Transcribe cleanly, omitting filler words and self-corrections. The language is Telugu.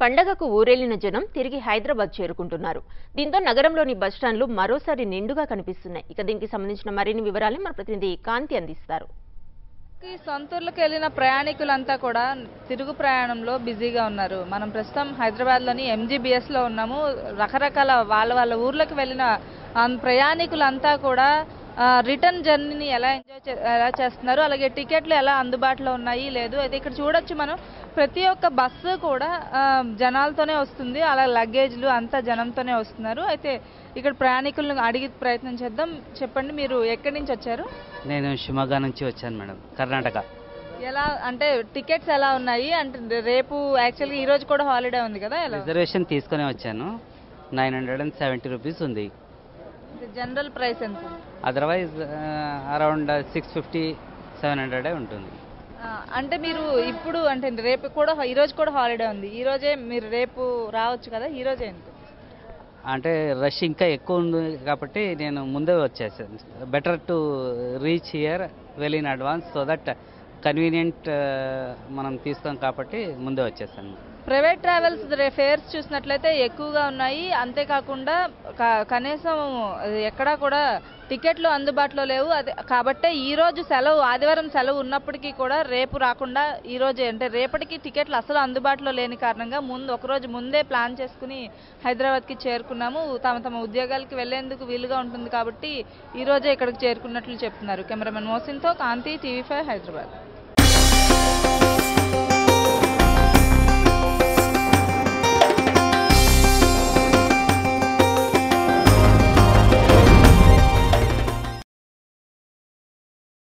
పండగకు ఊరేలిన జనం తిరిగి హైదరాబాద్ చేరుకుంటున్నారు. దీంతో నగరంలోని బస్టాండ్లు మరోసారి నిండుగా కనిపిస్తున్నాయి. ఇక దీనికి సంబంధించిన మరిన్ని వివరాలు మన ప్రతినిధి కాంతి అందిస్తారు. సొంతూర్లకు వెళ్లిన ప్రయాణికులంతా కూడా తిరుగు ప్రయాణంలో బిజీగా ఉన్నారు. మనం ప్రస్తుతం హైదరాబాద్లోని MGBS లో ఉన్నాము. రకరకాల వాళ్ళ ఊర్లకు వెళ్ళిన ప్రయాణికులంతా కూడా రిటర్న్ జర్నీని ఎలా చేస్తున్నారు, అలాగే టికెట్లు ఎలా అందుబాటులో ఉన్నాయి లేదు అయితే ఇక్కడ చూడొచ్చు మనం ప్రతి ఒక్క బస్సు కూడా జనాలతోనే వస్తుంది. అలా లగేజ్లు అంతా జనంతోనే వస్తున్నారు. అయితే ఇక్కడ ప్రయాణికులను అడిగి ప్రయత్నం చేద్దాం. చెప్పండి, మీరు ఎక్కడి నుంచి వచ్చారు? నేను షిమోగా నుంచి వచ్చాను మేడం, కర్ణాటక. ఎలా అంటే టికెట్స్ ఎలా ఉన్నాయి? అంటే రేపు యాక్చువల్గా ఈ రోజు కూడా హాలిడే ఉంది కదా, రిజర్వేషన్ తీసుకుని వచ్చాను. 970 రూపీస్ ఉంది. జనరల్ ప్రైస్ ఎంత? అదర్వైజ్ అరౌండ్ 650-700 ఉంటుంది. అంటే మీరు ఇప్పుడు అంటే రేపు కూడా ఈ రోజు కూడా హాలిడే ఉంది, ఈ రోజే మీరు రేపు రావచ్చు కదా, ఈ రోజే ఎంత? అంటే రష్ ఇంకా ఎక్కువ ఉంది కాబట్టి నేను ముందే వచ్చేసాను. Better to reach here well in advance so that convenient మనం తీస్తాం కాబట్టి ముందే వచ్చేసాను. ప్రైవేట్ ట్రావెల్స్ ఫేర్స్ చూసినట్లయితే ఎక్కువగా ఉన్నాయి. అంతేకాకుండా కనీసం ఎక్కడా కూడా టికెట్లు అందుబాటులో లేవు. కాబట్టే ఈరోజు సెలవు, ఆదివారం సెలవు ఉన్నప్పటికీ కూడా రేపు రాకుండా ఈరోజే అంటే రేపటికి టికెట్లు అసలు అందుబాటులో లేని కారణంగా ఒకరోజు ముందే ప్లాన్ చేసుకుని హైదరాబాద్కి చేరుకున్నాము. తమ ఉద్యోగాలకి వెళ్లేందుకు వీలుగా ఉంటుంది కాబట్టి ఈరోజే ఇక్కడికి చేరుకున్నట్లు చెప్తున్నారు. కెమెరామెన్ మోసిన్తో కాంతి, TV5 హైదరాబాద్.